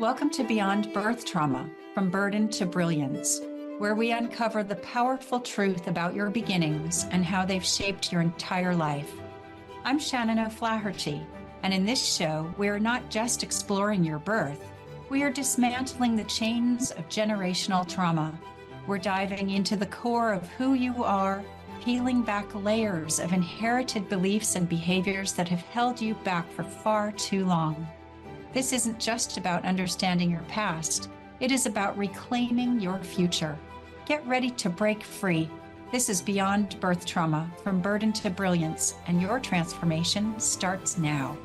Welcome to Beyond Birth Trauma, From Burden to Brilliance, where we uncover the powerful truth about your beginnings and how they've shaped your entire life. I'm Shannon O'Flaherty, and in this show, we are not just exploring your birth, we are dismantling the chains of generational trauma. We're diving into the core of who you are, peeling back layers of inherited beliefs and behaviors that have held you back for far too long. This isn't just about understanding your past, it is about reclaiming your future. Get ready to break free. This is Beyond Birth Trauma, From Burden to Brilliance, and your transformation starts now.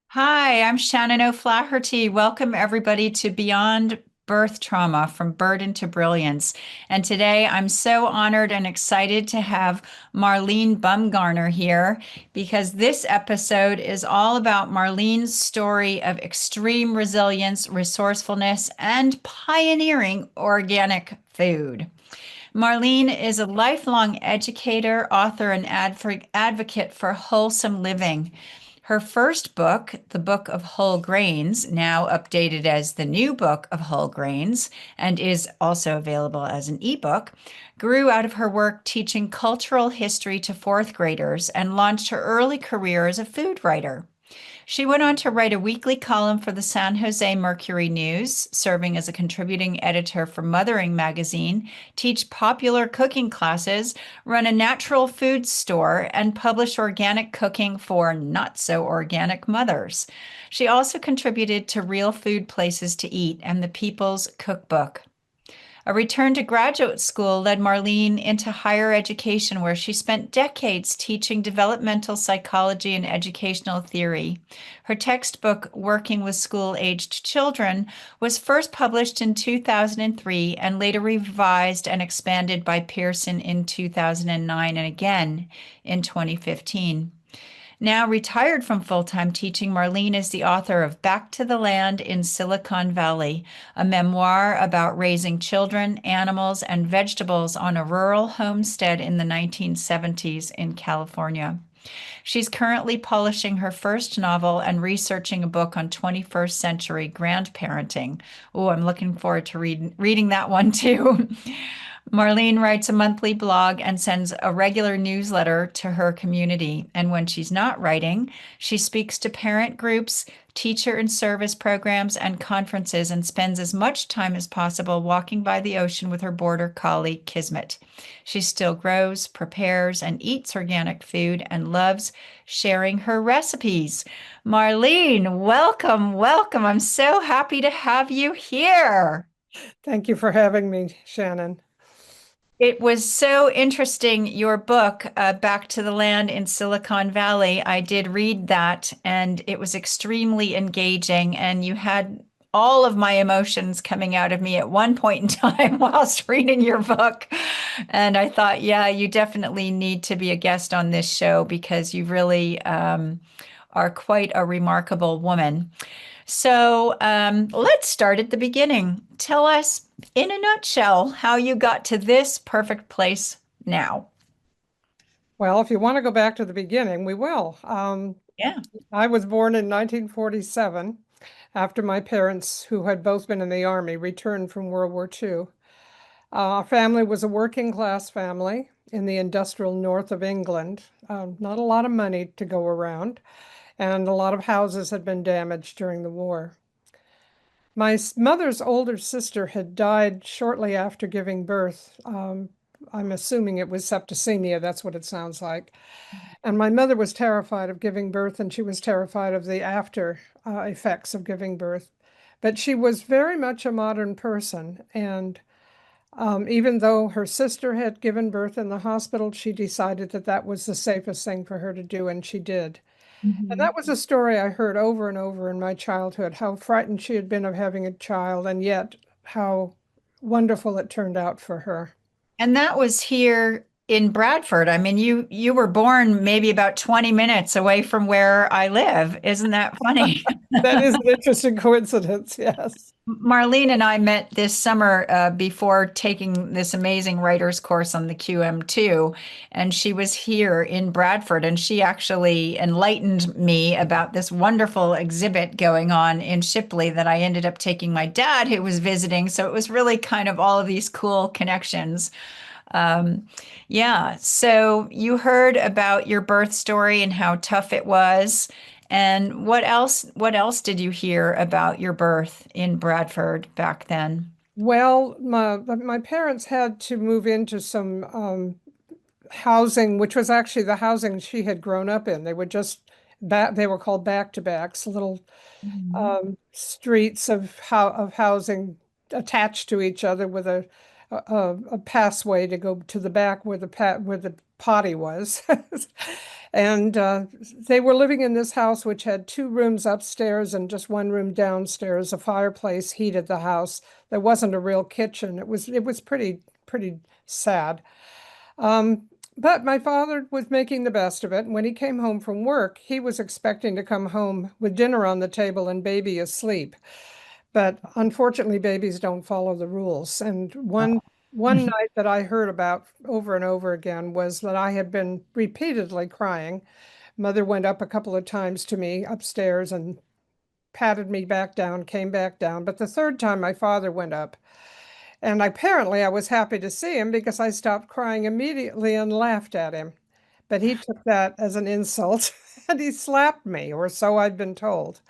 Hi, I'm Shannon O'Flaherty. Welcome everybody to Beyond Birth Trauma, From Burden to Brilliance. And today I'm so honored and excited to have Marlene Bumgarner here because this episode is all about Marlene's story of extreme resilience, resourcefulness, and pioneering organic food. Marlene is a lifelong educator, author, and advocate for wholesome living. Her first book, The Book of Whole Grains, now updated as The New Book of Whole Grains, and is also available as an ebook, grew out of her work teaching cultural history to fourth graders and launched her early career as a food writer. She went on to write a weekly column for the San Jose Mercury News, serving as a contributing editor for Mothering magazine, teach popular cooking classes, run a natural food store, and publish organic cooking for not-so-organic mothers. She also contributed to Real Food Places to Eat and the People's Cookbook. A return to graduate school led Marlene into higher education, where she spent decades teaching developmental psychology and educational theory. Her textbook, Working with School-Aged Children, was first published in 2003 and later revised and expanded by Pearson in 2009 and again in 2015. Now retired from full-time teaching, Marlene is the author of Back to the Land in Silicon Valley, a memoir about raising children, animals, and vegetables on a rural homestead in the 1970s in California. She's currently polishing her first novel and researching a book on 21st century grandparenting. Oh, I'm looking forward to reading that one too. Marlene writes a monthly blog and sends a regular newsletter to her community. And when she's not writing, she speaks to parent groups, teacher and service programs, and conferences, and spends as much time as possible walking by the ocean with her border collie, Kismet. She still grows, prepares, and eats organic food and loves sharing her recipes. Marlene, welcome, welcome. I'm so happy to have you here. Thank you for having me, Shannon. It was so interesting, your book, Back to the Land in Silicon Valley. I did read that, and it was extremely engaging, and you had all of my emotions coming out of me at one point in time whilst reading your book. And I thought, yeah, you definitely need to be a guest on this show because you really are quite a remarkable woman. So let's start at the beginning. Tell us, in a nutshell, how you got to this perfect place now. Well, if you want to go back to the beginning, we will. Yeah. I was born in 1947 after my parents, who had both been in the Army, returned from World War II. Our family was a working class family in the industrial north of England. Not a lot of money to go around, and a lot of houses had been damaged during the war. My mother's older sister had died shortly after giving birth. I'm assuming it was septicemia, that's what it sounds like. And my mother was terrified of giving birth, and she was terrified of the after effects of giving birth. But she was very much a modern person, and even though her sister had given birth in the hospital, she decided that that was the safest thing for her to do, and she did. And that was a story I heard over and over in my childhood, how frightened she had been of having a child, and yet how wonderful it turned out for her. And that was here in Bradford. I mean, you were born maybe about 20 minutes away from where I live. Isn't that funny? That is an interesting coincidence, yes. Marlene and I met this summer before taking this amazing writer's course on the QM2, and she was here in Bradford, and she actually enlightened me about this wonderful exhibit going on in Shipley that I ended up taking my dad, who was visiting. So it was really kind of all of these cool connections. Um, yeah, so you heard about your birth story and how tough it was. And what else did you hear about your birth in Bradford back then? Well, my parents had to move into some housing, which was actually the housing she had grown up in. They were just they were called back-to-backs, little Mhm. streets of housing attached to each other with a passway to go to the back where the potty was. And they were living in this house, which had two rooms upstairs and just one room downstairs. A fireplace heated the house. There wasn't a real kitchen. It was pretty sad. Um, but my father was making the best of it. And when he came home from work, he was expecting to come home with dinner on the table and baby asleep. But unfortunately, babies don't follow the rules. And one night that I heard about over and over again was that I had been repeatedly crying. Mother went up a couple of times to me upstairs and patted me back down, came back down. But the third time, my father went up. And apparently, I was happy to see him because I stopped crying immediately and laughed at him. But he took that as an insult and he slapped me, or so I'd been told.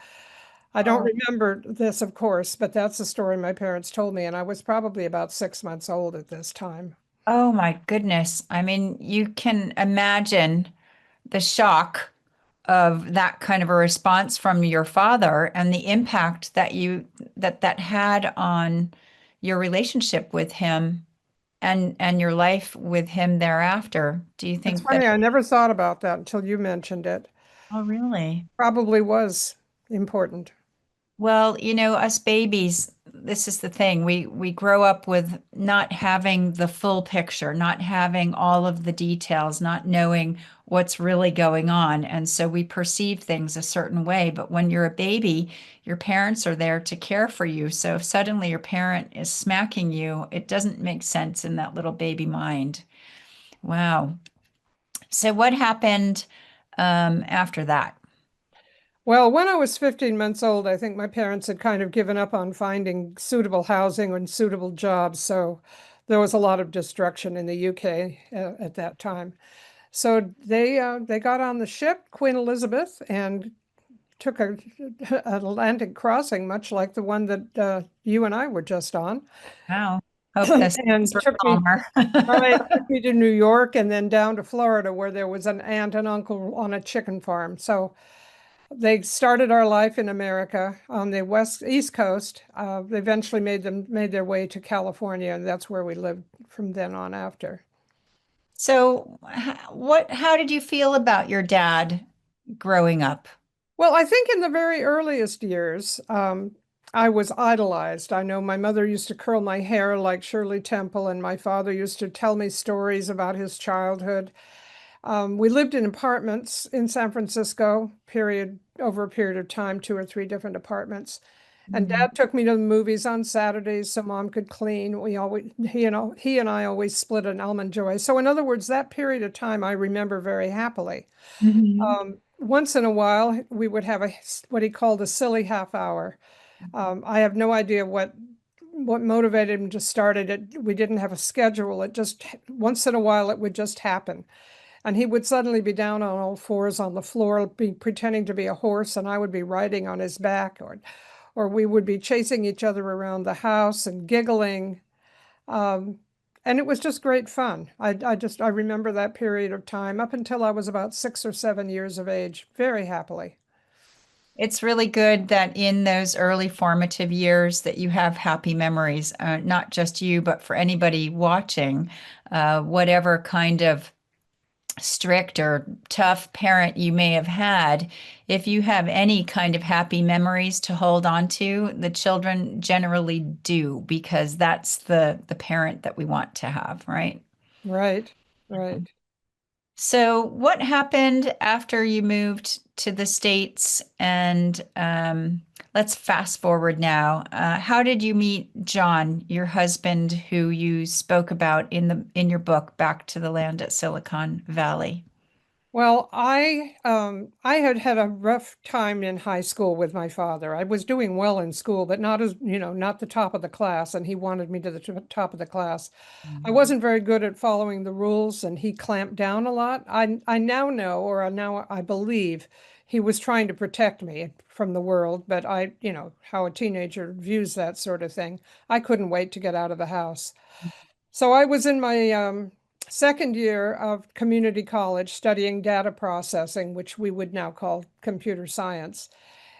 I don't Oh, remember this, of course, but that's the story my parents told me, and I was probably about 6 months old at this time. oh my goodness. I mean, you can imagine the shock of that kind of a response from your father and the impact that had on your relationship with him and your life with him thereafter. Do you It's think that? funny, I never thought about that until you mentioned it. Oh, really? Probably was important. Well, us babies, this is the thing. We grow up with not having the full picture, not having all of the details, not knowing what's really going on. And so we perceive things a certain way. But when you're a baby, your parents are there to care for you. So if suddenly your parent is smacking you, it doesn't make sense in that little baby mind. Wow. So what happened after that? Well, when I was 15 months old, I think my parents had kind of given up on finding suitable housing and suitable jobs. So there was a lot of destruction in the UK at that time. So they got on the ship Queen Elizabeth and took an Atlantic crossing, much like the one that you and I were just on, Wow. Hope the and seas were calmer. took me to New York and then down to Florida, where there was an aunt and uncle on a chicken farm. So they started our life in America on the East Coast. They eventually made their way to California, and that's where we lived from then on after. So, how did you feel about your dad growing up? Well, I think in the very earliest years, I was idolized. I know my mother used to curl my hair like Shirley Temple, and my father used to tell me stories about his childhood. We lived in apartments in San Francisco, over a period of time, two or three different apartments. And Mhm. Dad took me to the movies on Saturdays so Mom could clean. He and I always split an almond joy. So in other words, that period of time I remember very happily. Mhm. Once in a while, we would have what he called a silly half hour. I have no idea what motivated him to start it. We didn't have a schedule. It just once in a while it would just happen. And he would suddenly be down on all fours on the floor, be pretending to be a horse, and I would be riding on his back, or we would be chasing each other around the house and giggling. Um, and it was just great fun. I remember that period of time up until I was about 6 or 7 years of age, very happily. It's really good that in those early formative years that you have happy memories, not just you, but for anybody watching, whatever kind of strict or tough parent you may have had, if you have any kind of happy memories to hold on to, the children generally do because that's the parent that we want to have, right? Right. right. So, what happened after you moved to the States? And let's fast forward now. How did you meet John, your husband, who you spoke about in your book, Back to the Land at Silicon Valley? Well, I had had a rough time in high school with my father. I was doing well in school, but not as, not the top of the class, and he wanted me to the top of the class. I Mm. wasn't very good at following the rules, and he clamped down a lot. I now know, or now I believe, he was trying to protect me from the world, but how a teenager views that sort of thing. I couldn't wait to get out of the house. So I was in my second year of community college studying data processing, which we would now call computer science.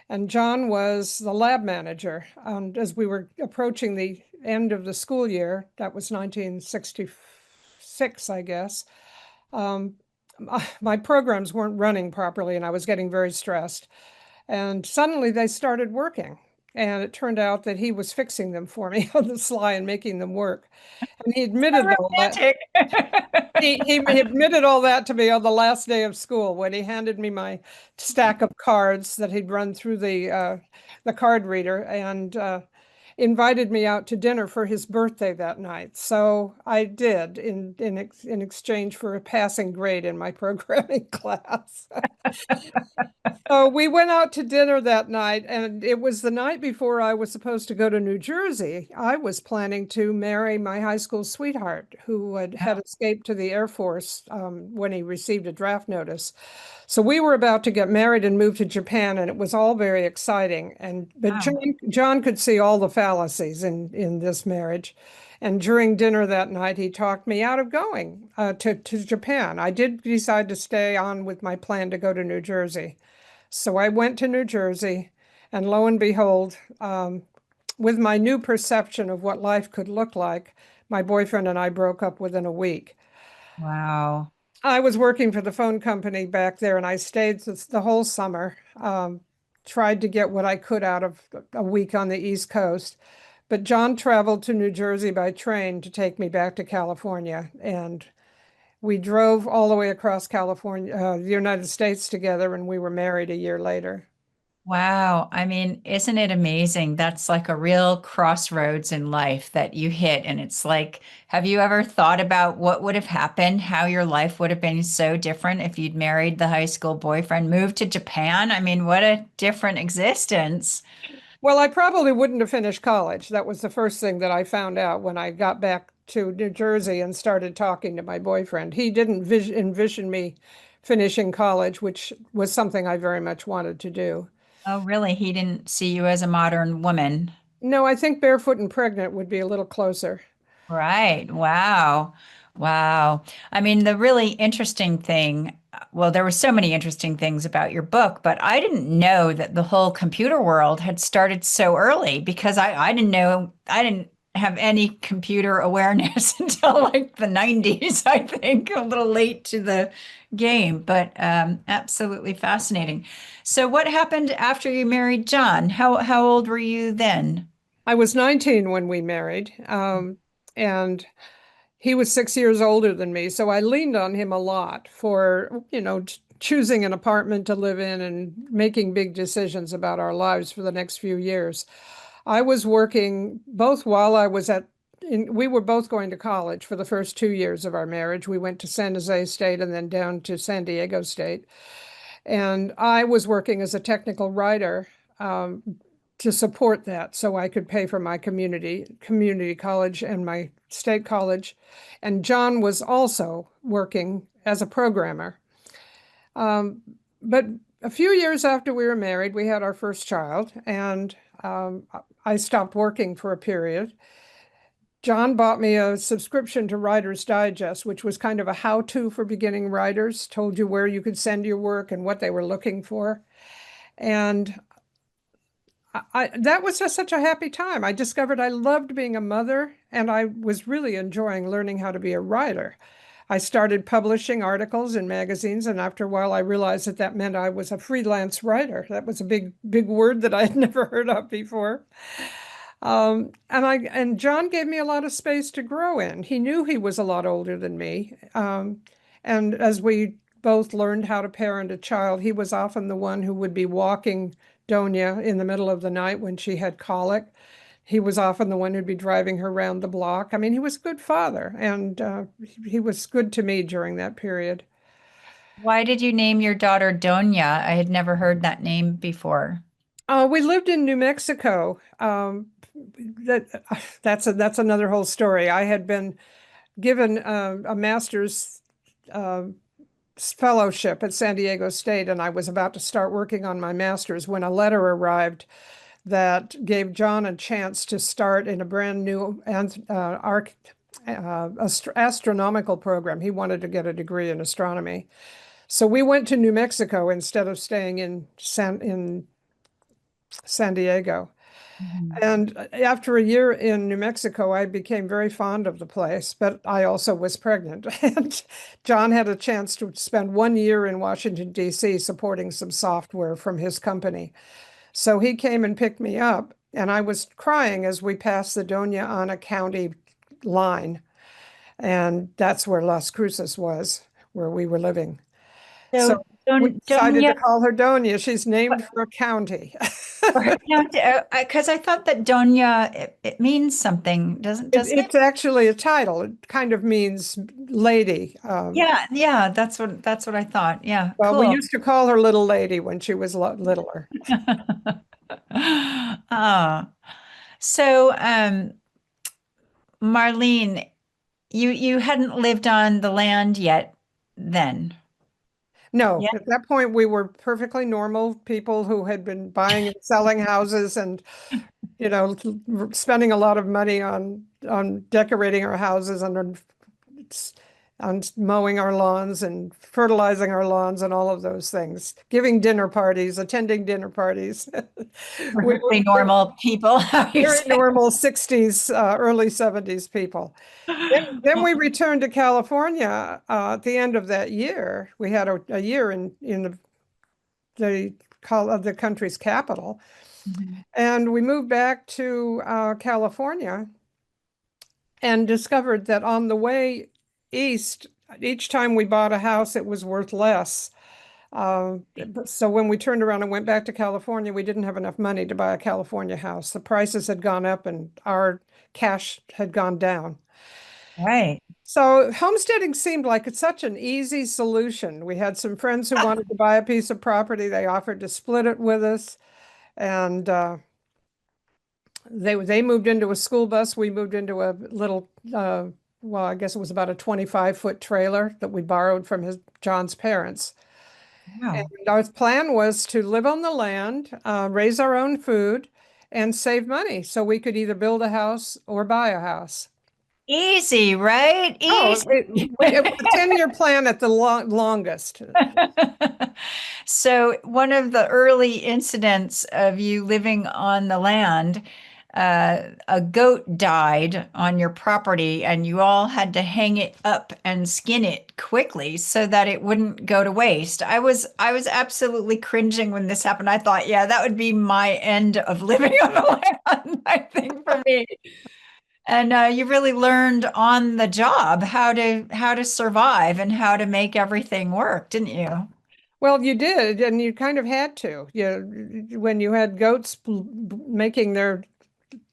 And John was the lab manager. And as we were approaching the end of the school year, that was 1966, I guess, um, my programs weren't running properly and I was getting very stressed. And suddenly they started working. And it turned out that he was fixing them for me on the sly and making them work. And he admitted all that. Romantic. He admitted all that to me on the last day of school when he handed me my stack of cards that he'd run through the card reader and invited me out to dinner for his birthday that night. So I did in exchange for a passing grade in my programming class. So we went out to dinner that night, and it was the night before I was supposed to go to New Jersey. I was planning to marry my high school sweetheart, who had escaped to the Air Force when he received a draft notice. So we were about to get married and move to Japan, and it was all very exciting. But Wow. John could see all the fallacies in this marriage. And during dinner that night, he talked me out of going to Japan. I did decide to stay on with my plan to go to New Jersey. So I went to New Jersey, and lo and behold, with my new perception of what life could look like, my boyfriend and I broke up within a week. Wow. I was working for the phone company back there, and I stayed the whole summer, tried to get what I could out of a week on the East Coast. But John traveled to New Jersey by train to take me back to California, and we drove all the way across California, the United States together, and we were married a year later. Wow. I mean, isn't it amazing? That's like a real crossroads in life that you hit. And it's like, have you ever thought about what would have happened, how your life would have been so different if you'd married the high school boyfriend, moved to Japan? I mean, what a different existence. Well, I probably wouldn't have finished college. That was the first thing that I found out when I got back to New Jersey and started talking to my boyfriend. He didn't envision me finishing college, which was something I very much wanted to do. Oh, really? He didn't see you as a modern woman. No, I think barefoot and pregnant would be a little closer. Right. Wow. Wow. I mean, the really interesting thing, well, there were so many interesting things about your book, but I didn't know that the whole computer world had started so early because I didn't know, I didn't have any computer awareness until like the 90s, I think, a little late to the game, but absolutely fascinating. So what happened after you married John? How old were you then? I was 19 when we married, and he was 6 years older than me, so I leaned on him a lot for, choosing an apartment to live in and making big decisions about our lives for the next few years. I was working both while I was we were both going to college for the first 2 years of our marriage. We went to San Jose State and then down to San Diego State. And I was working as a technical writer to support that so I could pay for my community college and my state college. And John was also working as a programmer. Um, but a few years after we were married, we had our first child, and I stopped working for a period. John bought me a subscription to Writer's Digest, which was kind of a how-to for beginning writers, told you where you could send your work and what they were looking for. And that was just such a happy time. I discovered I loved being a mother, and I was really enjoying learning how to be a writer. I started publishing articles in magazines, and after a while, I realized that that meant I was a freelance writer. That was a big, big word that I had never heard of before. And John gave me a lot of space to grow in. He knew he was a lot older than me. And as we both learned how to parent a child, he was often the one who would be walking Donia in the middle of the night when she had colic. He was often the one who'd be driving her around the block. I mean, he was a good father, and he was good to me during that period. Why did you name your daughter Donya? I had never heard that name before. We lived in New Mexico. That's another whole story. I had been given a master's uh, fellowship at San Diego State, and I was about to start working on my master's when a letter arrived that gave John a chance to start in a brand new astronomical program. He wanted to get a degree in astronomy. So we went to New Mexico instead of staying in San Diego. Mhm. And after a year in New Mexico, I became very fond of the place, but I also was pregnant. And John had a chance to spend 1 year in Washington, D.C., supporting some software from his company. So he came and picked me up, and I was crying as we passed the Doña Ana County line. And that's where Las Cruces was, where we were living. So So we decided to Donya, call her Doña. She's named for a county. because I thought that Donya it means something, doesn't it? It's actually a title. It kind of means lady. Yeah, yeah, that's what I thought. Yeah, Well, we cool. used to call her little lady when she was littler. Ah, so Marlene, you hadn't lived on the land yet then. No, Yeah. at that point we were perfectly normal people who had been buying and selling houses and, spending a lot of money on decorating our houses and on mowing our lawns and fertilizing our lawns and all of those things, giving dinner parties, attending dinner parties. We Perfectly were normal people, how you very say. normal 60s, early 70s people. Then we returned to California at the end of that year. We had a year in the country's capital, Mhm. and we moved back to California and discovered that on the way east, each time we bought a house, it was worth less. Uh, so when we turned around and went back to California, we didn't have enough money to buy a California house. The prices had gone up and our cash had gone down. Right. So homesteading seemed like it's such an easy solution. We had some friends who wanted to buy a piece of property. They offered to split it with us, and they moved into a school bus. We moved into a little, well, I guess it was about a 25-foot trailer that we borrowed from John's parents. And Wow. our plan was to live on the land, raise our own food, and save money so we could either build a house or buy a house. Easy, right? Oh, Easy. it was a 10-year plan at the longest. So, one of the early incidents of you living on the land, a goat died on your property, and you all had to hang it up and skin it quickly so that it wouldn't go to waste. I was absolutely cringing when this happened. I thought, yeah, that would be my end of living on the land, I think, for me. And you really learned on the job how to survive and how to make everything work, didn't you? Well, you did, and you kind of had to. When you had goats making their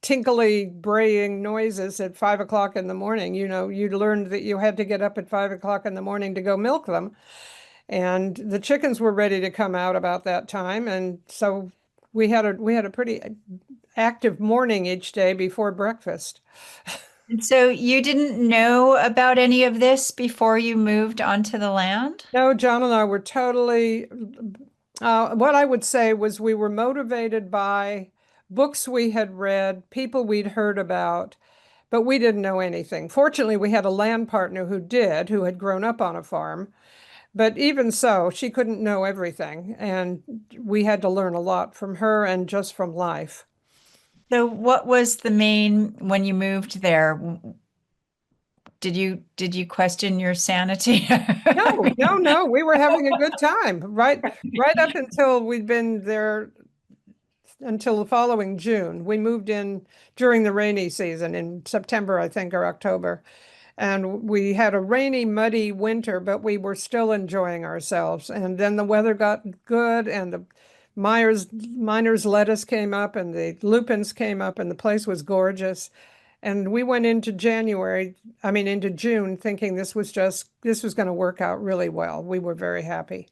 tinkly braying noises at 5 o'clock in the morning, you learned that you had to get up at 5 o'clock in the morning to go milk them. And the chickens were ready to come out about that time. And so we had a pretty active morning each day before breakfast. And so you didn't know about any of this before you moved onto the land? No, John and I were totally, what I would say was we were motivated by books we had read, people we'd heard about, but we didn't know anything. Fortunately, we had a land partner who had grown up on a farm. But even so, she couldn't know everything. And we had to learn a lot from her and just from life. So what was the main when you moved there? Did you question your sanity? No, no, no. We were having a good time right up until we'd been there until the following June. We moved in during the rainy season in September, I think, or October. And we had a rainy, muddy winter, but we were still enjoying ourselves. And then the weather got good, and the Miner's lettuce came up, and the lupins came up, and the place was gorgeous. And we went into June, thinking this was going to work out really well. We were very happy.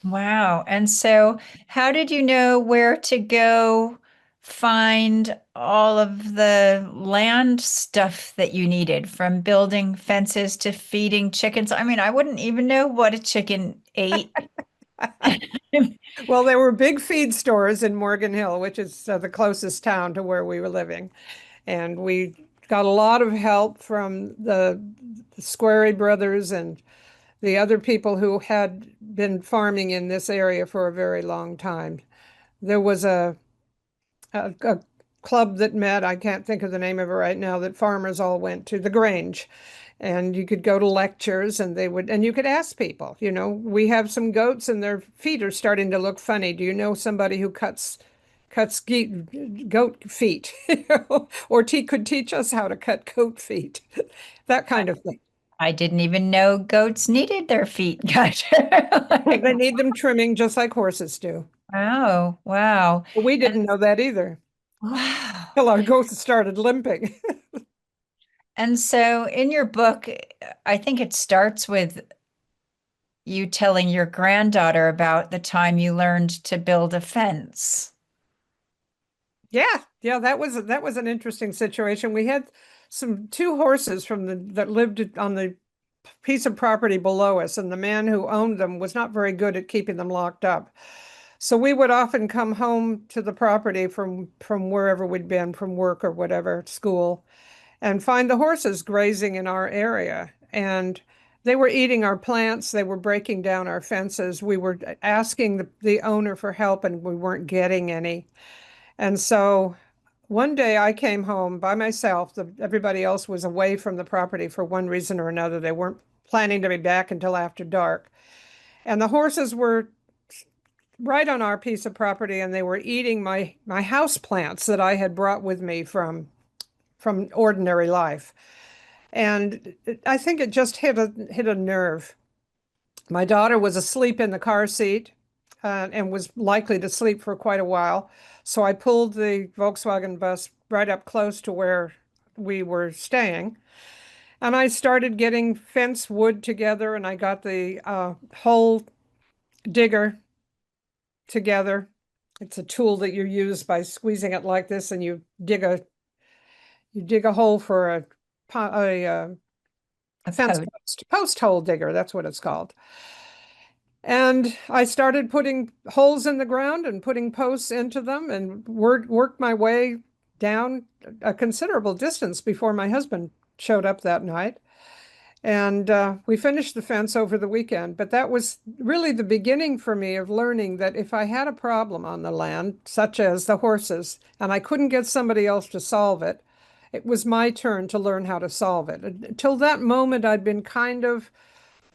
Wow. And so, how did you know where to go find all of the land stuff that you needed, from building fences to feeding chickens? I mean, I wouldn't even know what a chicken ate. Well, there were big feed stores in Morgan Hill, which is the closest town to where we were living. And we got a lot of help from the Squarey brothers and the other people who had been farming in this area for a very long time. There was a club that met, I can't think of the name of it right now, that farmers all went to, the Grange. And you could go to lectures and and you could ask people, we have some goats and their feet are starting to look funny. Do you know somebody who cuts goat feet? Or could teach us how to cut goat feet, that I, kind of thing. I didn't even know goats needed their feet cut. Like, They need them trimming just like horses do. wow, wow. But we And didn't know that either wow. till our goats started limping. And so in your book, I think it starts with you telling your granddaughter about the time you learned to build a fence. Yeah, yeah, that was an interesting situation. We had some two horses that lived on the piece of property below us, and the man who owned them was not very good at keeping them locked up. So we would often come home to the property from wherever we'd been, from work or whatever, school, and find the horses grazing in our area. And they were eating our plants, they were breaking down our fences. We were asking the owner for help, and we weren't getting any. And so one day I came home by myself. Everybody else was away from the property for one reason or another. They weren't planning to be back until after dark. And the horses were right on our piece of property, and they were eating my house plants that I had brought with me from ordinary life. And I think it just hit a nerve. My daughter was asleep in the car seat, and was likely to sleep for quite a while. So I pulled the Volkswagen bus right up close to where we were staying. And I started getting fence wood together, and I got the hole digger together. It's a tool that you use by squeezing it like this, and you dig a hole for A fence post. post hole digger. That's what it's called. And I started putting holes in the ground and putting posts into them, and worked my way down a considerable distance before my husband showed up that night. And we finished the fence over the weekend. But that was really the beginning for me of learning that if I had a problem on the land, such as the horses, and I couldn't get somebody else to solve it, it was my turn to learn how to solve it. Until that moment, I'd been kind of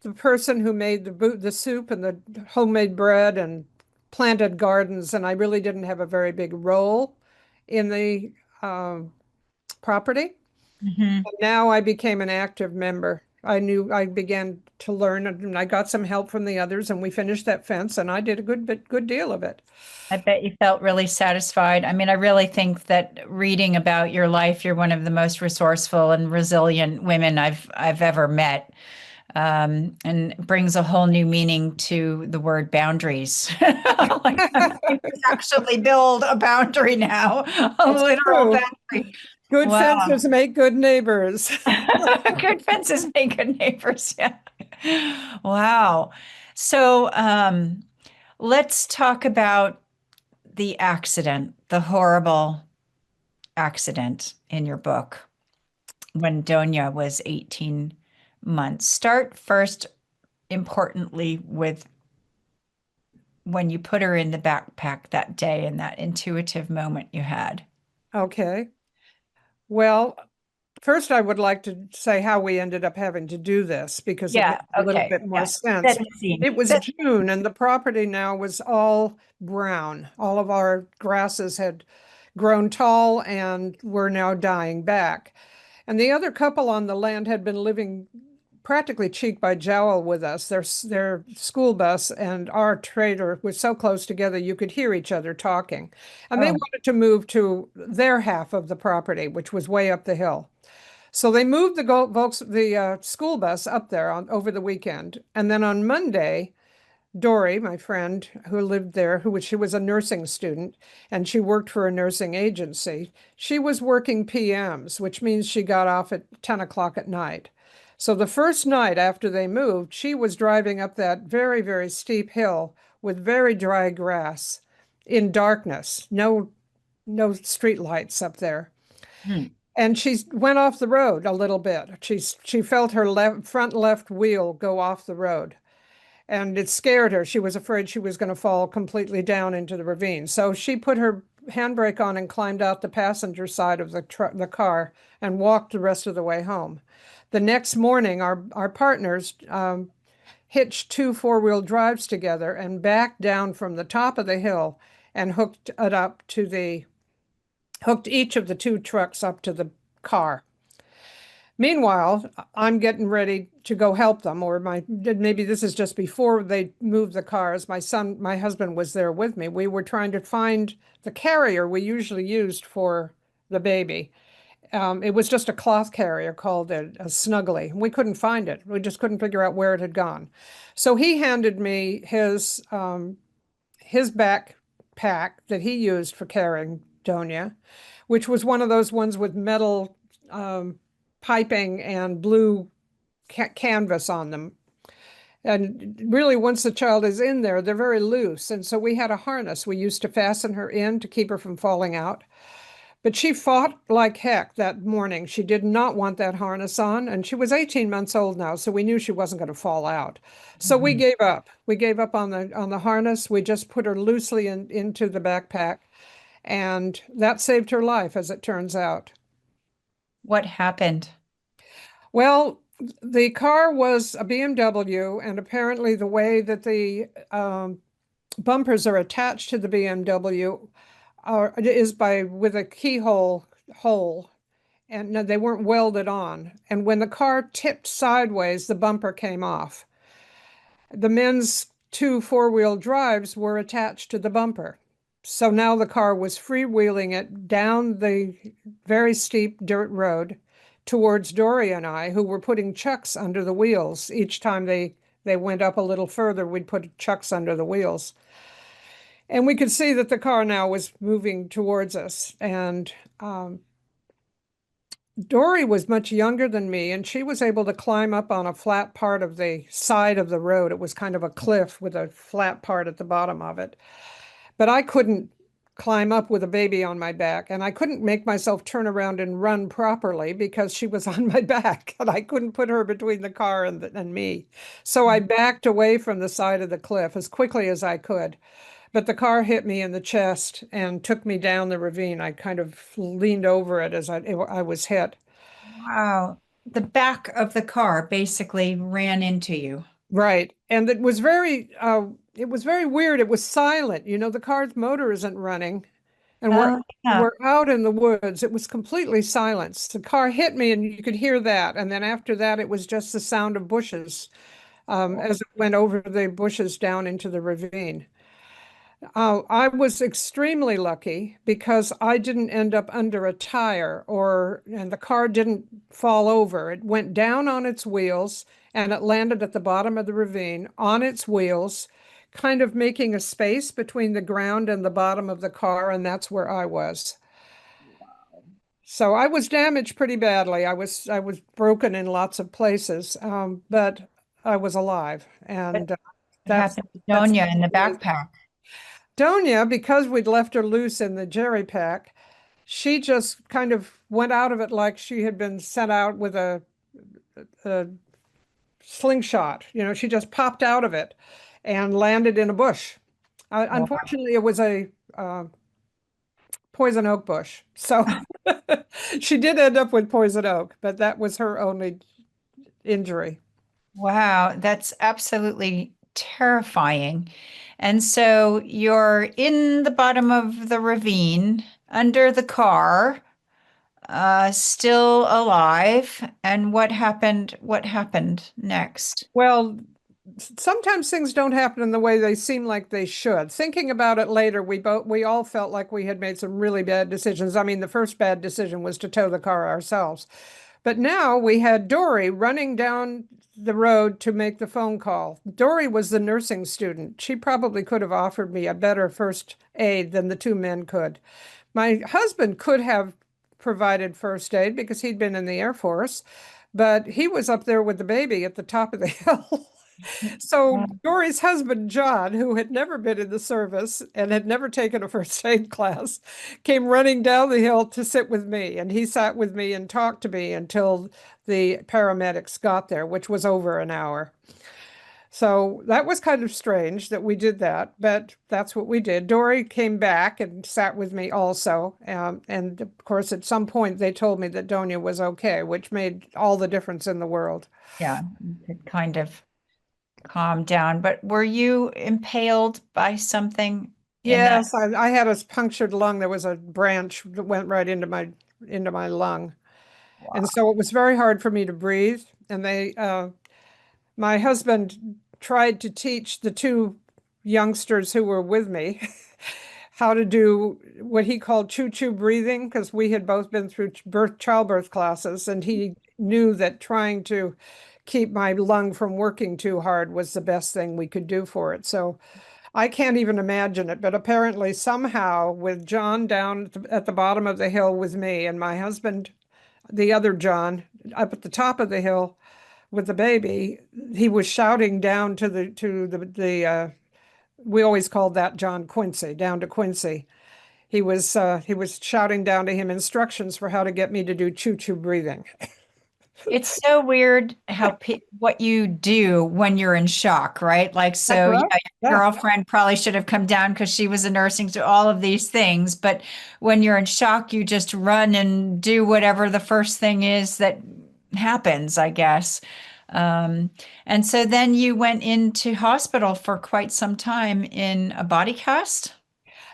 the person who made the soup and the homemade bread and planted gardens, and I really didn't have a very big role in the property. Mhm. And now I became an active member. I began to learn, and I got some help from the others, and we finished that fence, and I did a good deal of it. I bet you felt really satisfied. I mean, I really think that reading about your life, you're one of the most resourceful and resilient women I've ever met. And brings a whole new meaning to the word boundaries. Like I'm going to actually build a boundary now, a It's literal true. boundary. Good Wow. fences make good neighbors. Good fences make good neighbors. Yeah. Wow. So let's talk about the accident, the horrible accident in your book when Donia was 18 months. Start first, importantly, with when you put her in the backpack that day and that intuitive moment you had. Okay. Well, first, I would like to say how we ended up having to do this because it Yeah, makes a little okay. bit more Yeah. Set sense. the scene. It was June, and the property now was all brown. All of our grasses had grown tall and were now dying back. And the other couple on the land had been living practically cheek by jowl with us. Their school bus and our trailer was so close together you could hear each other talking. And they Oh, wanted to move to their half of the property, which was way up the hill. So they moved the school bus up there over the weekend. And then on Monday, Dory, my friend who lived there, she was a nursing student and she worked for a nursing agency. She was working PMs, which means she got off at 10 o'clock at night. So the first night after they moved, she was driving up that very, very steep hill with very dry grass in darkness, no street lights up there. hmm. And she went off the road a little bit. She felt her front left wheel go off the road and it scared her. She was afraid she was going to fall completely down into the ravine. So she put her handbrake on and climbed out the passenger side of the car and walked the rest of the way home. The next morning, our partners hitched two four-wheel drives together and backed down from the top of the hill and hooked each of the two trucks up to the car. Meanwhile, I'm getting ready to go help them, or maybe this is just before they moved the cars. My husband was there with me. We were trying to find the carrier we usually used for the baby. It was just a cloth carrier called a Snuggly. We couldn't find it. We just couldn't figure out where it had gone. So he handed me his backpack that he used for carrying Donia, which was one of those ones with metal piping and blue canvas on them. And really, once the child is in there, they're very loose. And so we had a harness we used to fasten her in to keep her from falling out. But she fought like heck that morning. She did not want that harness on, and she was 18 months old now, so we knew she wasn't going to fall out. So we Mhm. gave up. We gave up on the harness. We just put her loosely into the backpack, and that saved her life, as it turns out. What happened? Well, the car was a BMW, and apparently the way that the bumpers are attached to the BMW is by with a keyhole hole, and no, they weren't welded on. And when the car tipped sideways, the bumper came off. The men's two four-wheel drives were attached to the bumper. So now the car was freewheeling it down the very steep dirt road towards Dory and I, who were putting chucks under the wheels. Each time they went up a little further, we'd put chucks under the wheels. And we could see that the car now was moving towards us. And Dory was much younger than me, and she was able to climb up on a flat part of the side of the road. It was kind of a cliff with a flat part at the bottom of it. But I couldn't climb up with a baby on my back, and I couldn't make myself turn around and run properly because she was on my back, and I couldn't put her between the car and me. So I backed away from the side of the cliff as quickly as I could. But the car hit me in the chest and took me down the ravine. I kind of leaned over it as I was hit. Wow. The back of the car basically ran into you. Right. And it was very weird. It was silent. You know, the car's motor isn't running and Oh, yeah. we're out in the woods. It was completely silenced. The car hit me and you could hear that. And then after that, it was just the sound of bushes as it went over the bushes down into the ravine. I was extremely lucky because I didn't end up under a tire and the car didn't fall over. It went down on its wheels and it landed at the bottom of the ravine on its wheels, kind of making a space between the ground and the bottom of the car, and that's where I was. So I was damaged pretty badly. I was broken in lots of places, but I was alive, What and that's happened to that's Donia in the backpack? Donia, because we'd left her loose in the jerry pack, she just kind of went out of it like she had been sent out with a slingshot. You know, she just popped out of it and landed in a bush. Wow. Unfortunately, it was a poison oak bush. So she did end up with poison oak, but that was her only injury. Wow, that's absolutely terrifying. And so you're in the bottom of the ravine under the car, still alive. And what happened? What happened next? Well, sometimes things don't happen in the way they seem like they should. Thinking about it later, we all felt like we had made some really bad decisions. I mean, the first bad decision was to tow the car ourselves. But now we had Dory running down the road to make the phone call. Dory was the nursing student. She probably could have offered me a better first aid than the two men could. My husband could have provided first aid because he'd been in the Air Force, but he was up there with the baby at the top of the hill. So Dory's husband, John, who had never been in the service and had never taken a first aid class, came running down the hill to sit with me. And he sat with me and talked to me until the paramedics got there, which was over an hour. So that was kind of strange that we did that, but that's what we did. Dory came back and sat with me also. And of course, at some point, they told me that Donia was okay, which made all the difference in the world. Yeah, you could kind of calm down. But were you impaled by something in that? Yes, I had a punctured lung. There was a branch that went right into my lung. And Wow. so it was very hard for me to breathe. And my husband tried to teach the two youngsters who were with me how to do what he called choo-choo breathing, because we had both been through childbirth classes, and he knew that trying to keep my lung from working too hard was the best thing we could do for it. So I can't even imagine it, but apparently somehow with John down at the bottom of the hill with me and my husband, the other John, up at the top of the hill with the baby, he was shouting down to the we always called that John Quincy, down to Quincy. He was shouting down to him instructions for how to get me to do choo-choo breathing. It's so weird how what you do when you're in shock, right? Like, That so correct? yeah, your Yeah. girlfriend probably should have come down because she was a nursing to all of these things. But when you're in shock, you just run and do whatever the first thing is that happens, I guess. Um, and so then you went into hospital for quite some time in a body cast.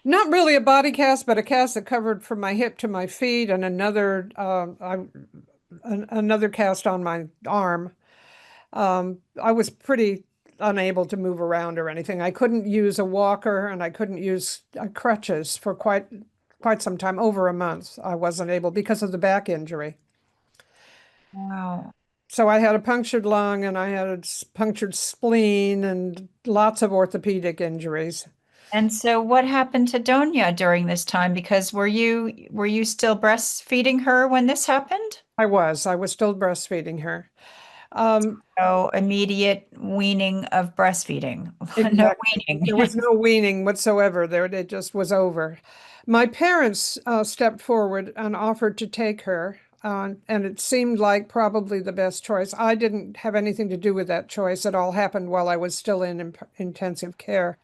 Not really a body cast, but a cast that covered from my hip to my feet and another cast on my arm. I was pretty unable to move around or anything. I couldn't use a walker and I couldn't use crutches for quite some time, over a month. I wasn't able because of the back injury. Wow. So I had a punctured lung and I had a punctured spleen and lots of orthopedic injuries. And so what happened to Donia during this time? Because were you still breastfeeding her when this happened? I was still breastfeeding her. Um, So immediate weaning of breastfeeding. No Exactly. weaning. There was no weaning whatsoever there. It just was over. My parents stepped forward and offered to take her, and it seemed like probably the best choice. I didn't have anything to do with that choice. It all happened while I was still in intensive care.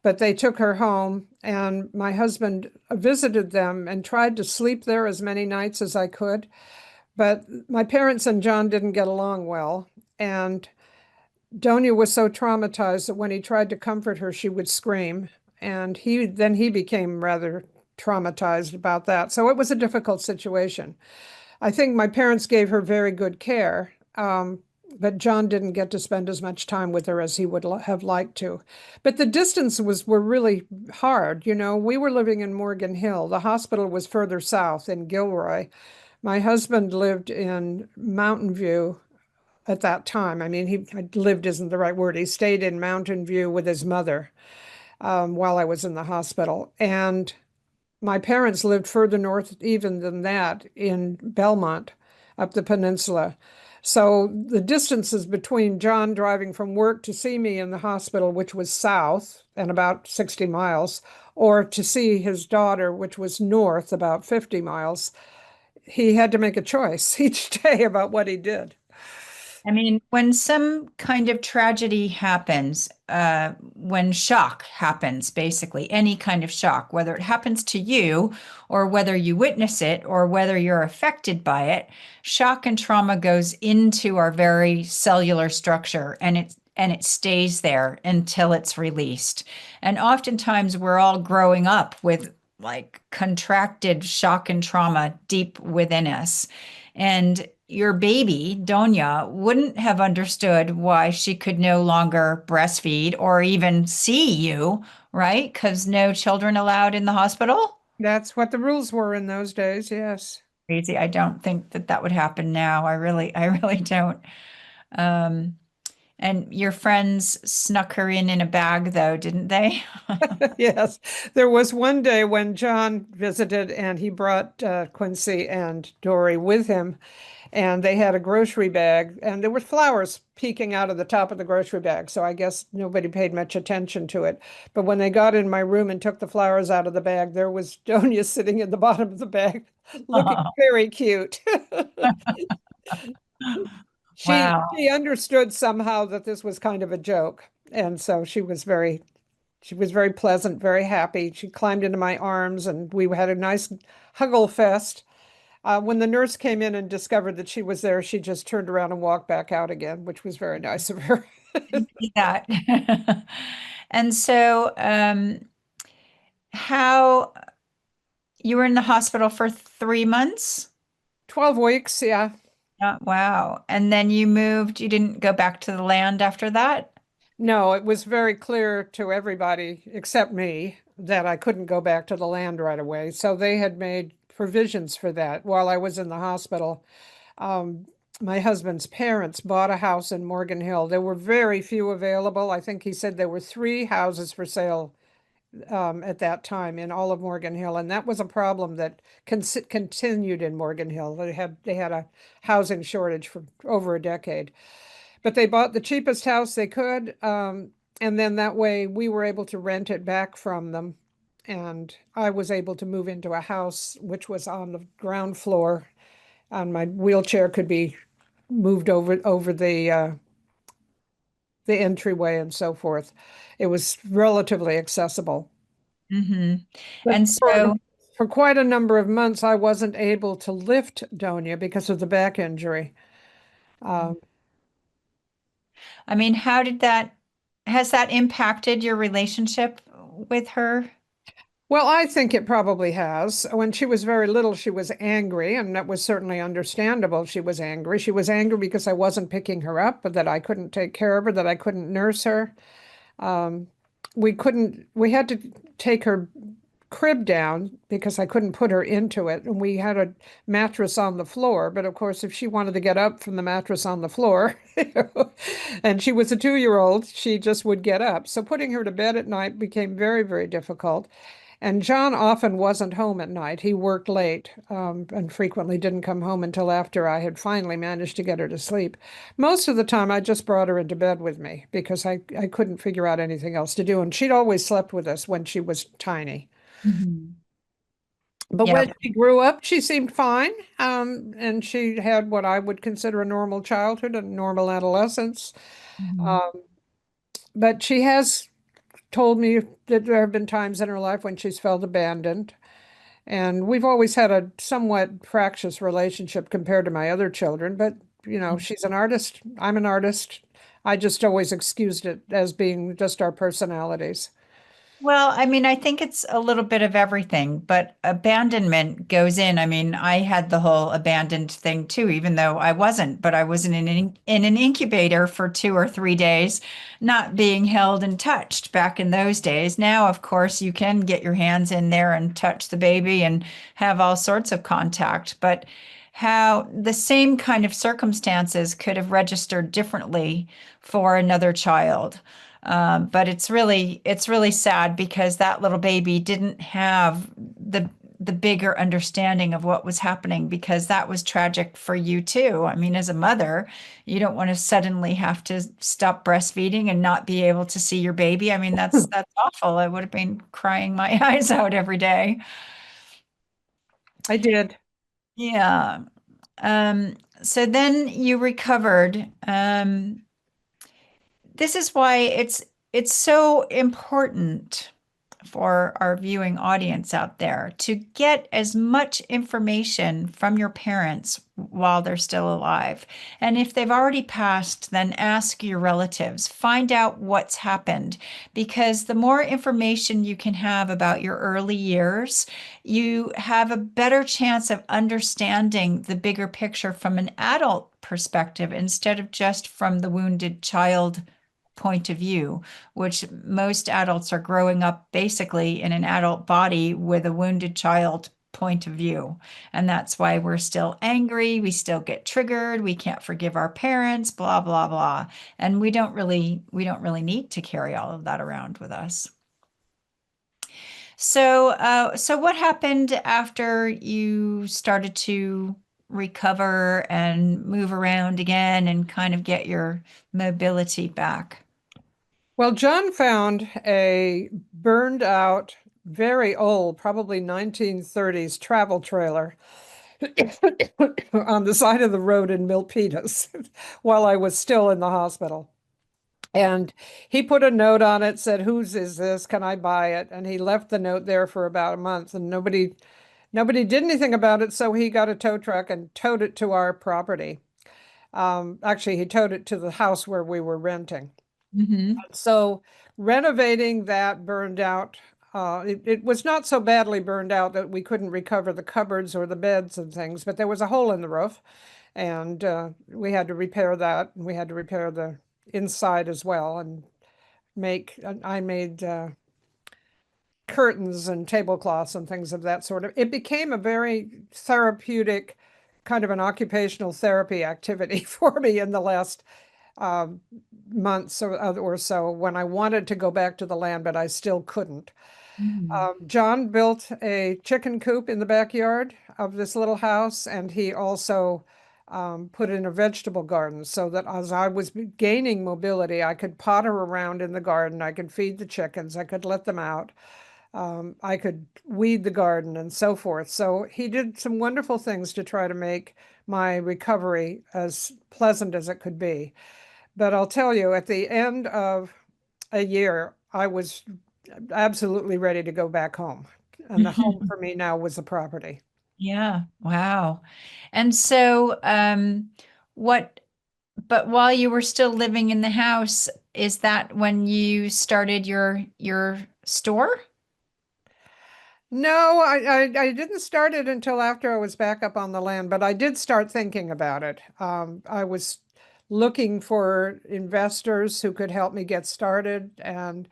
But they took her home, and my husband visited them and tried to sleep there as many nights as I could. But my parents and John didn't get along well, and Donia was so traumatized that when he tried to comfort her, she would scream. And he became rather traumatized about that. So it was a difficult situation. I think my parents gave her very good care, but John didn't get to spend as much time with her as he would have liked to. But the distances were really hard. You know, we were living in Morgan Hill. The hospital was further south in Gilroy. My husband lived in Mountain View at that time. I mean, he lived isn't the right word. He stayed in Mountain View with his mother while I was in the hospital. And my parents lived further north even than that in Belmont, up the peninsula. So the distances between John driving from work to see me in the hospital, which was south and about 60 miles, or to see his daughter, which was north about 50 miles, he had to make a choice each day about what he did. I mean, when some kind of tragedy happens, when shock happens, basically, any kind of shock, whether it happens to you or whether you witness it or whether you're affected by it, shock and trauma goes into our very cellular structure and it stays there until it's released. And oftentimes we're all growing up with like contracted shock and trauma deep within us. And your baby, Donya, wouldn't have understood why she could no longer breastfeed or even see you, right? Because no children allowed in the hospital. That's what the rules were in those days, yes. Crazy. I don't think that that would happen now. I really don't. Um, and your friends snuck her in a bag, though, didn't they? Yes. There was one day when John visited and he brought Quincy and Dory with him, and they had a grocery bag, and there were flowers peeking out of the top of the grocery bag. So I guess nobody paid much attention to it. But when they got in my room and took the flowers out of the bag, there was Donia sitting in the bottom of the bag, looking very cute. Wow. She understood somehow that this was kind of a joke, and so she was very pleasant, very happy. She climbed into my arms, and we had a nice huggle fest. When the nurse came in and discovered that she was there, she just turned around and walked back out again, which was very nice of her. See that. And so, how you were in the hospital for 3 months? 12 weeks, yeah. Wow. And then you moved, you didn't go back to the land after that? No, it was very clear to everybody except me that I couldn't go back to the land right away. So they had made provisions for that while I was in the hospital. Um, my husband's parents bought a house in Morgan Hill. There were very few available. I think he said there were 3 houses for sale at that time in all of Morgan Hill, and that was a problem that continued in Morgan Hill. They had a housing shortage for over a decade, but they bought the cheapest house they could, and then that way we were able to rent it back from them, and I was able to move into a house which was on the ground floor, and my wheelchair could be moved over the entryway and so forth. It was relatively accessible. Hmm. But And so, for quite a number of months, I wasn't able to lift Donia because of the back injury. Um, I mean, has that impacted your relationship with her? well, I think it probably has. When she was very little, she was angry, and that was certainly understandable. She was angry. She was angry because I wasn't picking her up, but that I couldn't take care of her, that I couldn't nurse her. Um, we had to take her crib down because I couldn't put her into it. And we had a mattress on the floor. But of course, if she wanted to get up from the mattress on the floor, and she was a 2-year-old, she just would get up. So putting her to bed at night became very, very difficult. And John often wasn't home at night. He worked late, and frequently didn't come home until after I had finally managed to get her to sleep. Most of the time, I just brought her into bed with me because I couldn't figure out anything else to do. And she'd always slept with us when she was tiny. Mhm. But Yeah. when she grew up, she seemed fine. And she had what I would consider a normal childhood and normal adolescence. Mhm. Um, but she has told me that there have been times in her life when she's felt abandoned. And we've always had a somewhat fractious relationship compared to my other children. But, she's an artist. I'm an artist. I just always excused it as being just our personalities. Well, I mean, I think it's a little bit of everything, but abandonment goes in. I mean, I had the whole abandoned thing too, even though I wasn't, but I was in an incubator for 2 or 3 days, not being held and touched back in those days. Now, of course, you can get your hands in there and touch the baby and have all sorts of contact, but how the same kind of circumstances could have registered differently for another child. But it's really sad because that little baby didn't have the bigger understanding of what was happening because that was tragic for you too. I mean, as a mother, you don't want to suddenly have to stop breastfeeding and not be able to see your baby. I mean, that's awful. I would have been crying my eyes out every day. I did. Yeah. So then you recovered. This is why it's so important for our viewing audience out there to get as much information from your parents while they're still alive. And if they've already passed, then ask your relatives, find out what's happened, because the more information you can have about your early years, you have a better chance of understanding the bigger picture from an adult perspective instead of just from the wounded child point of view, which most adults are growing up basically in an adult body with a wounded child point of view. And that's why we're still angry, we still get triggered, we can't forgive our parents, blah, blah, blah. And we don't really need to carry all of that around with us. So what happened after you started to recover and move around again and kind of get your mobility back? Well, John found a burned out, very old, probably 1930s travel trailer on the side of the road in Milpitas while I was still in the hospital. And he put a note on it, said, "Whose is this? Can I buy it?" And he left the note there for about a month, and nobody did anything about it. So he got a tow truck and towed it to our property. Actually, he towed it to the house where we were renting. Hmm. So renovating that burned out. It was not so badly burned out that we couldn't recover the cupboards or the beds and things, but there was a hole in the roof, and we had to repair that. And we had to repair the inside as well, and I made curtains and tablecloths and things of that sort of. It became a very therapeutic, kind of an occupational therapy activity for me in the last um, months or so when I wanted to go back to the land, but I still couldn't. Hmm. John built a chicken coop in the backyard of this little house, and he also put in a vegetable garden so that as I was gaining mobility, I could potter around in the garden. I could feed the chickens. I could let them out. I could weed the garden and so forth. So he did some wonderful things to try to make my recovery as pleasant as it could be. But I'll tell you, at the end of a year, I was absolutely ready to go back home. And the home for me now was the property. Yeah, wow. And so, what, but while you were still living in the house, is that when you started your store? No, I didn't start it until after I was back up on the land, but I did start thinking about it. I was looking for investors who could help me get started. And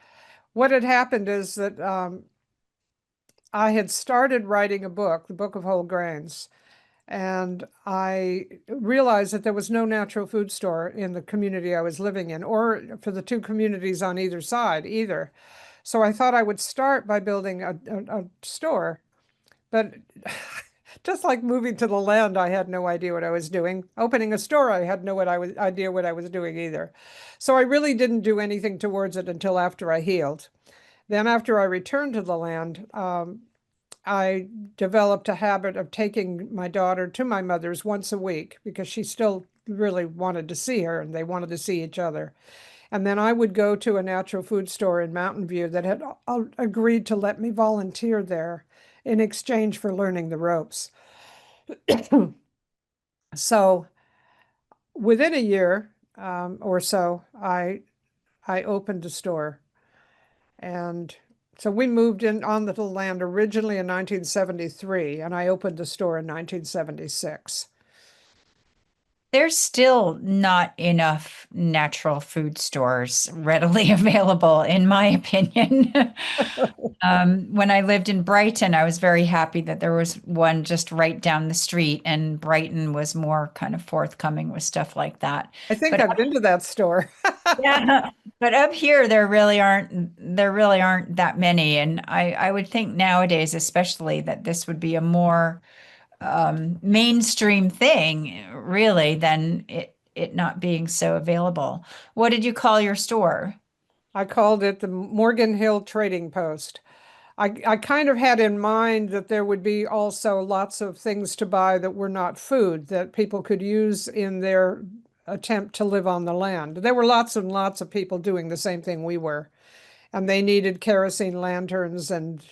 what had happened is that I had started writing a book, the Book of Whole Grains, and I realized that there was no natural food store in the community I was living in, or for the two communities on either side either. So I thought I would start by building a store. But just like moving to the land, I had no idea what I was doing. Opening a store, I had no idea what I was doing either. So I really didn't do anything towards it until after I healed. Then after I returned to the land, I developed a habit of taking my daughter to my mother's once a week because she still really wanted to see her and they wanted to see each other. And then I would go to a natural food store in Mountain View that had agreed to let me volunteer there in exchange for learning the ropes. So within a year or so, I opened a store. And so we moved in on the land originally in 1973, and I opened the store in 1976. There's still not enough natural food stores readily available, in my opinion. When I lived in Brighton, I was very happy that there was one just right down the street, and Brighton was more kind of forthcoming with stuff like that. I think But I've been to that store. yeah, but up here there really aren't that many, and I would think nowadays, especially, that this would be a more mainstream thing, really, than it not being so available. What did you call your store? I called it the Morgan Hill Trading Post. I kind of had in mind that there would be also lots of things to buy that were not food that people could use in their attempt to live on the land. There were lots and lots of people doing the same thing we were, and they needed kerosene lanterns and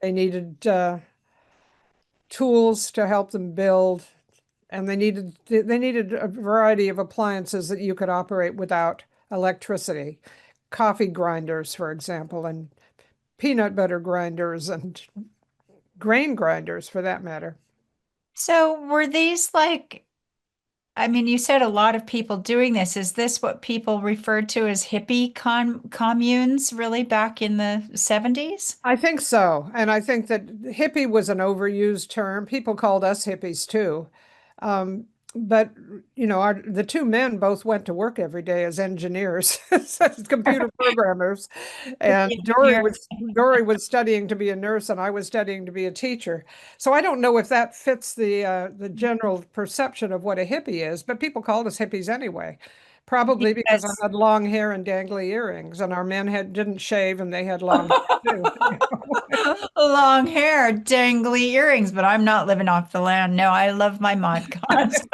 they needed tools to help them build, and they needed a variety of appliances that you could operate without electricity. Coffee grinders, for example, and peanut butter grinders and grain grinders for that matter. So were these like, I mean, you said a lot of people doing this. Is this what people referred to as hippie communes really back in the 70s? I think so. And I think that hippie was an overused term. People called us hippies too. Um, but the two men both went to work every day as engineers, as computer programmers, and Hippie engineers. Dory was studying to be a nurse, and I was studying to be a teacher. So I don't know if that fits the general perception of what a hippie is, but people called us hippies anyway. Probably because I Because had long hair and dangly earrings, and our men had didn't shave, and they had long hair too. long hair, dangly earrings, but I'm not living off the land. No, I love my Mod Cons.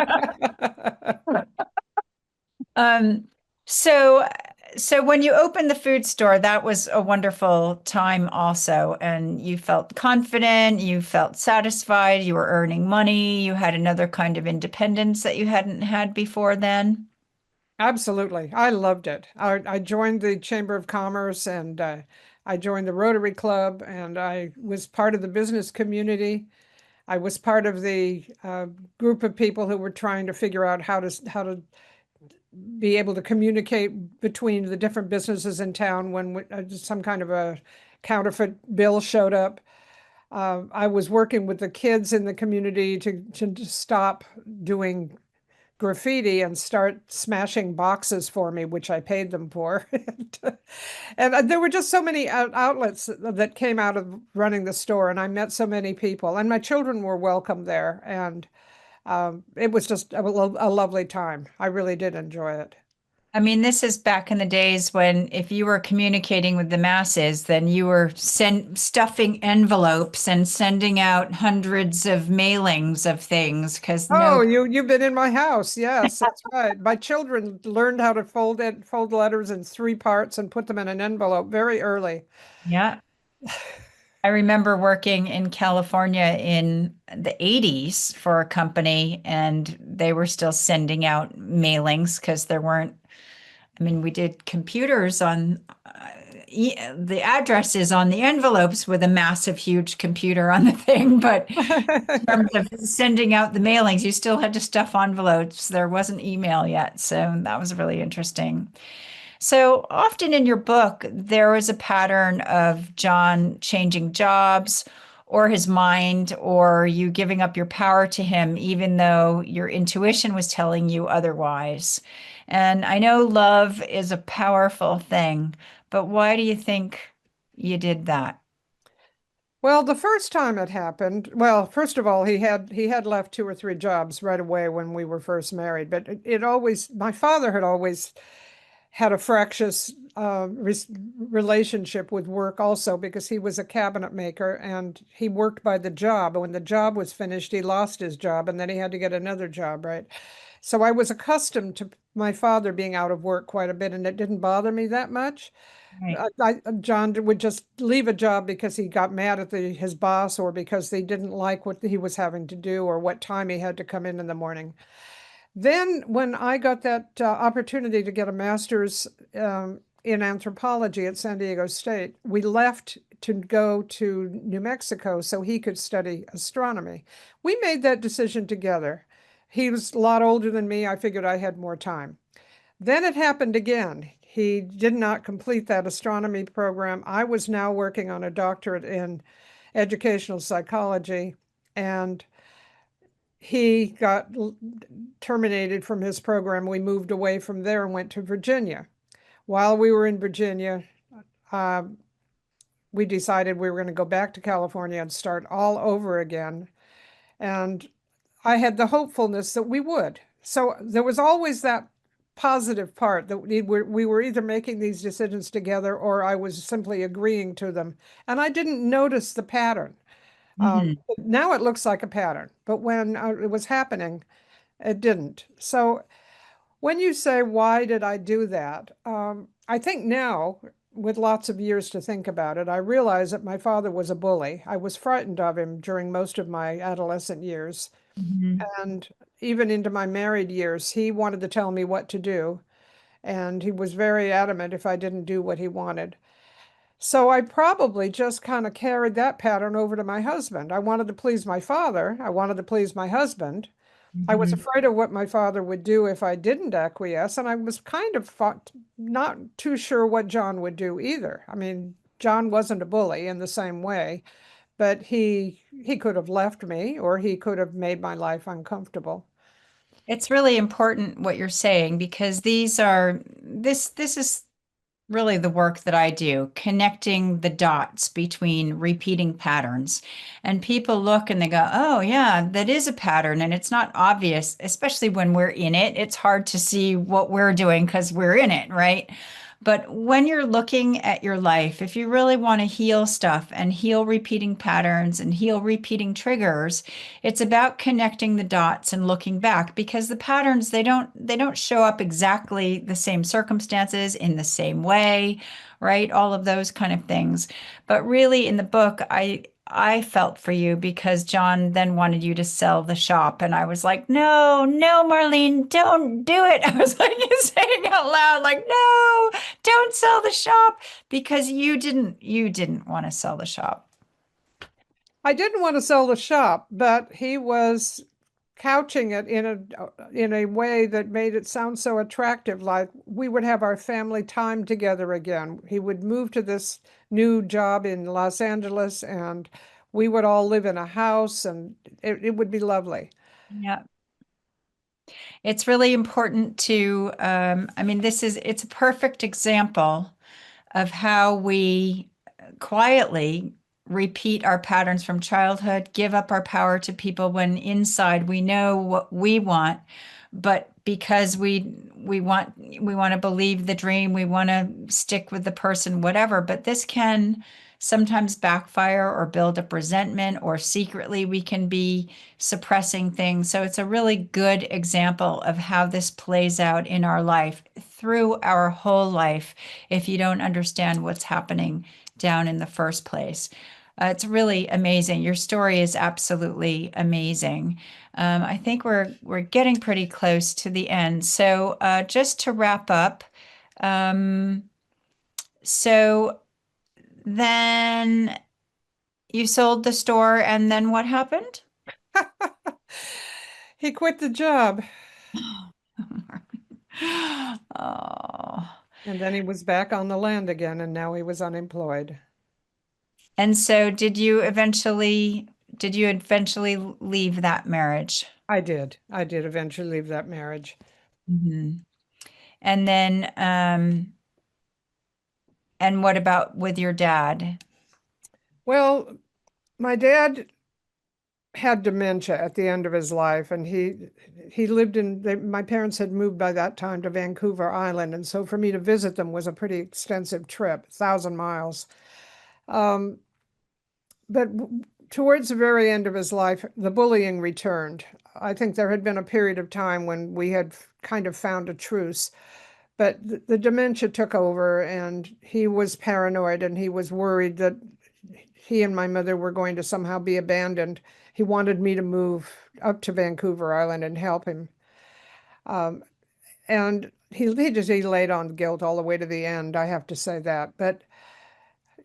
Um, so so when you opened the food store, that was a wonderful time also, and you felt confident, you felt satisfied, you were earning money, you had another kind of independence that you hadn't had before then. Absolutely. I loved it. I joined the Chamber of Commerce and I joined the Rotary Club and I was part of the business community. I was part of the group of people who were trying to figure out how to be able to communicate between the different businesses in town when some kind of a counterfeit bill showed up. I was working with the kids in the community to stop doing graffiti and start smashing boxes for me, which I paid them for. And there were just so many outlets that came out of running the store, and I met so many people, and my children were welcome there. And it was just a lovely time. I really did enjoy it. I mean, this is back in the days when if you were communicating with the masses, then you were stuffing envelopes and sending out hundreds of mailings of things because no, Oh, you've been in my house. Yes, that's right. My children learned how to fold letters in three parts and put them in an envelope very early. yeah. I remember working in California in the 80s for a company, and they were still sending out mailings because there weren't, I mean, we did computers on the addresses on the envelopes with a massive, huge computer on the thing. But in terms of sending out the mailings, you still had to stuff envelopes. There wasn't email yet. So that was really interesting. So often in your book, there was a pattern of John changing jobs or his mind, or you giving up your power to him, even though your intuition was telling you otherwise. And I know love is a powerful thing, but why do you think you did that? Well, the first time it happened, well, first of all, he had left two or three jobs right away when we were first married, but it always my father had always had a fractious relationship with work also because he was a cabinet maker and he worked by the job. And when the job was finished, he lost his job and then he had to get another job, right? So I was accustomed to my father being out of work quite a bit and it didn't bother me that much. Right. John would just leave a job because he got mad at his boss or because they didn't like what he was having to do or what time he had to come in the morning. Then, when I got that opportunity to get a master's in anthropology at San Diego State, we left to go to New Mexico so he could study astronomy. We made that decision together. He was a lot older than me. I figured I had more time. Then it happened again. He did not complete that astronomy program. I was now working on a doctorate in educational psychology, and he got terminated from his program. We moved away from there and went to Virginia. While we were in Virginia, uh, we decided we were going to go back to California and start all over again. And I had the hopefulness that we would. So there was always that positive part that we were either making these decisions together or I was simply agreeing to them. And I didn't notice the pattern. Hmm. Now it looks like a pattern, but when it was happening, it didn't. So when you say, why did I do that? I think now, with lots of years to think about it, I realize that my father was a bully. I was frightened of him during most of my adolescent years. Hmm. And even into my married years, he wanted to tell me what to do. And he was very adamant if I didn't do what he wanted. So I probably just kind of carried that pattern over to my husband. I wanted to please my father. I wanted to please my husband. I was Hmm. afraid of what my father would do if I didn't acquiesce, and I was kind of not too sure what John would do either. I mean, John wasn't a bully in the same way, but he could have left me or he could have made my life uncomfortable. It's really important what you're saying because this is really the work that I do, connecting the dots between repeating patterns. And people look and they go, oh, yeah, that is a pattern. And it's not obvious, especially when we're in it. It's hard to see what we're doing because we're in it, right? But when you're looking at your life, if you really want to heal stuff and heal repeating patterns and heal repeating triggers, it's about connecting the dots and looking back because the patterns they don't show up exactly the same circumstances in the same way, right? All of those kind of things. But really in the book, I felt for you because John then wanted you to sell the shop. And I was like, no, no, Marlene, don't do it. I was like saying out loud, like, no, don't sell the shop because you didn't want to sell the shop. I didn't want to sell the shop, but he was couching it in a way that made it sound so attractive, like we would have our family time together again. He would move to this new job in Los Angeles, and we would all live in a house, and it would be lovely. Yeah. It's really important to, I mean, it's a perfect example of how we quietly repeat our patterns from childhood, give up our power to people when inside we know what we want, but because we want to believe the dream, we want to stick with the person, whatever. But this can sometimes backfire or build up resentment, or secretly we can be suppressing things. So it's a really good example of how this plays out in our life through our whole life if you don't understand what's happening down in the first place. It's really amazing. Your story is absolutely amazing. I think we're getting pretty close to the end. So just to wrap up, um, so then you sold the store, and then what happened? He quit the job, Oh. and then he was back on the land again, and now he was unemployed. And so did you eventually leave that marriage? I did. I did eventually leave that marriage. Mhm. And then and what about with your dad? Well, my dad had dementia at the end of his life, and he lived my parents had moved by that time to Vancouver Island, and so for me to visit them was a pretty extensive trip, 1,000 miles. Um, but towards the very end of his life, the bullying returned. I think there had been a period of time when we had kind of found a truce, but the dementia took over, and he was paranoid, and he was worried that he and my mother were going to somehow be abandoned. He wanted me to move up to Vancouver Island and help him. Um, and he laid on guilt all the way to the end, I have to say that. But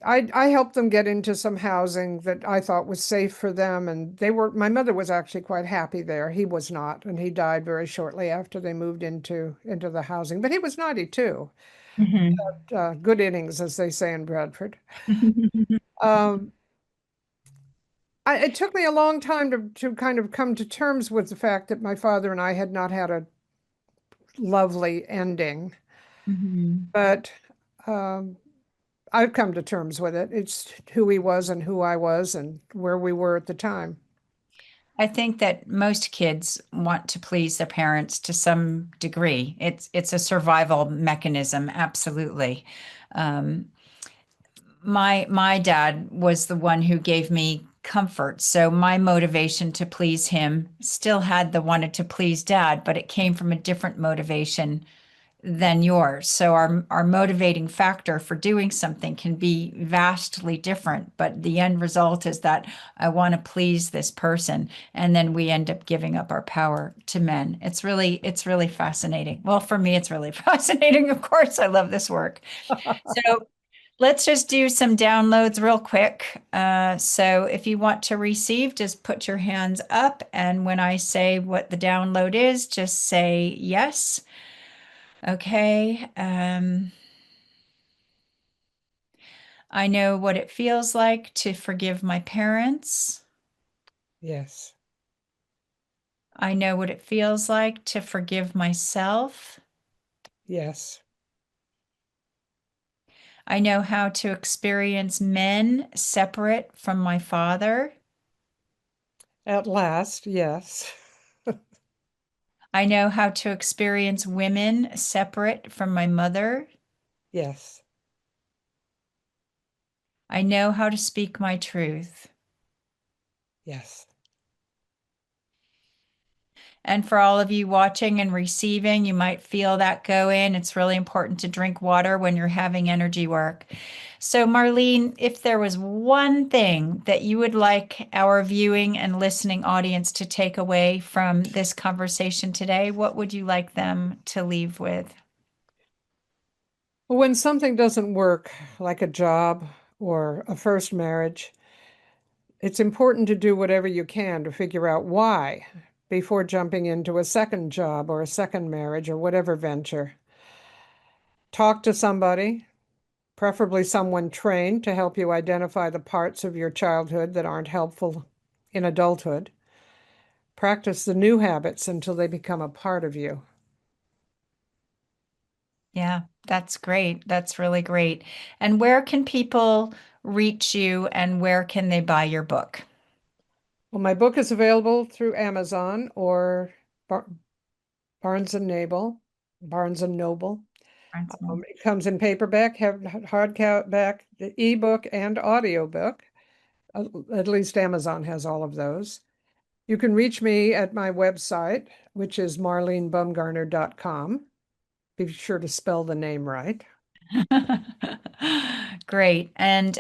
I helped them get into some housing that I thought was safe for them, and my mother was actually quite happy there. He was not, and he died very shortly after they moved into the housing. But he was 92. Mhm. Good innings, as they say in Bradford. Um, it took me a long time to kind of come to terms with the fact that my father and I had not had a lovely ending, Mhm. but um, I've come to terms with it. It's who he was and who I was and where we were at the time. I think that most kids want to please their parents to some degree. It's a survival mechanism, absolutely. Um, my dad was the one who gave me comfort, so my motivation to please him still had the wanted to please dad, but it came from a different motivation than yours. So our motivating factor for doing something can be vastly different, but the end result is that I want to please this person, and then we end up giving up our power to men. It's really fascinating. Well, for me, it's really fascinating. Of course, I love this work. So let's just do some downloads real quick. So if you want to receive, just put your hands up, and when I say what the download is, just say yes. Okay. I know what it feels like to forgive my parents. Yes, I know what it feels like to forgive myself. yes. I know how to experience men separate from my father. At last, yes. I know how to experience women separate from my mother. Yes, I know how to speak my truth. yes. And for all of you watching and receiving, you might feel that go in. It's really important to drink water when you're having energy work. So, Marlene, if there was one thing that you would like our viewing and listening audience to take away from this conversation today, what would you like them to leave with? When something doesn't work, like a job or a first marriage, it's important to do whatever you can to figure out why before jumping into a second job or a second marriage or whatever venture. Talk to somebody, preferably someone trained to help you identify the parts of your childhood that aren't helpful in adulthood. Practice the new habits until they become a part of you. Yeah, that's great. That's really great. And where can people reach you and where can they buy your book? Well, my book is available through Amazon or Bar Barnes and Noble. Barnes and Noble. It comes in paperback, hardback, the ebook, and audiobook. At least Amazon has all of those. You can reach me at my website, which is marlenebumgarner.com. Be sure to spell the name right. Great. And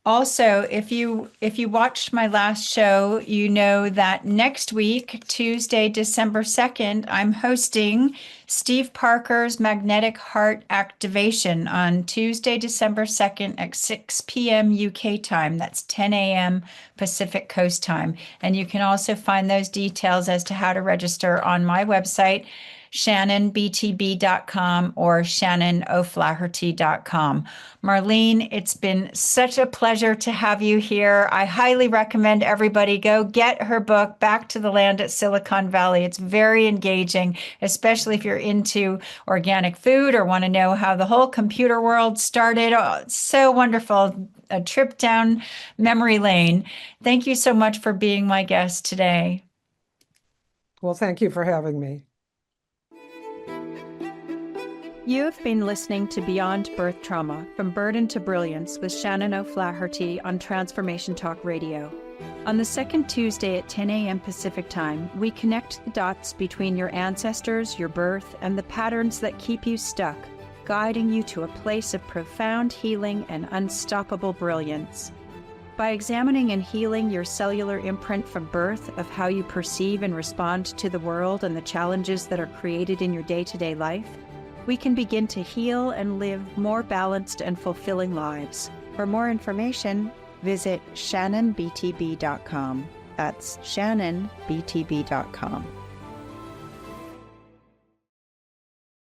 also, if you watched my last show, you know that next week, Tuesday, December 2nd, I'm hosting Steve Parker's Magnetic Heart Activation on Tuesday, December 2nd at 6 p.m. UK time. That's 10 a.m. Pacific Coast time. And you can also find those details as to how to register on my website, shannonbtb.com or shannonoflaherty.com. Marlene, it's been such a pleasure to have you here. I highly recommend everybody go get her book, Back to the Land at Silicon Valley. It's very engaging, especially if you're into organic food or want to know how the whole computer world started. Oh, it's so wonderful. A trip down memory lane. Thank you so much for being my guest today. Well, thank you for having me. You have been listening to Beyond Birth Trauma, From Burden to Brilliance with Shannon O'Flaherty on Transformation Talk Radio. On the second Tuesday at 10 a.m. Pacific Time, we connect the dots between your ancestors, your birth, and the patterns that keep you stuck, guiding you to a place of profound healing and unstoppable brilliance. By examining and healing your cellular imprint from birth of how you perceive and respond to the world and the challenges that are created in your day-to-day life, we can begin to heal and live more balanced and fulfilling lives. For more information, visit shannonbtb.com. That's shannonbtb.com.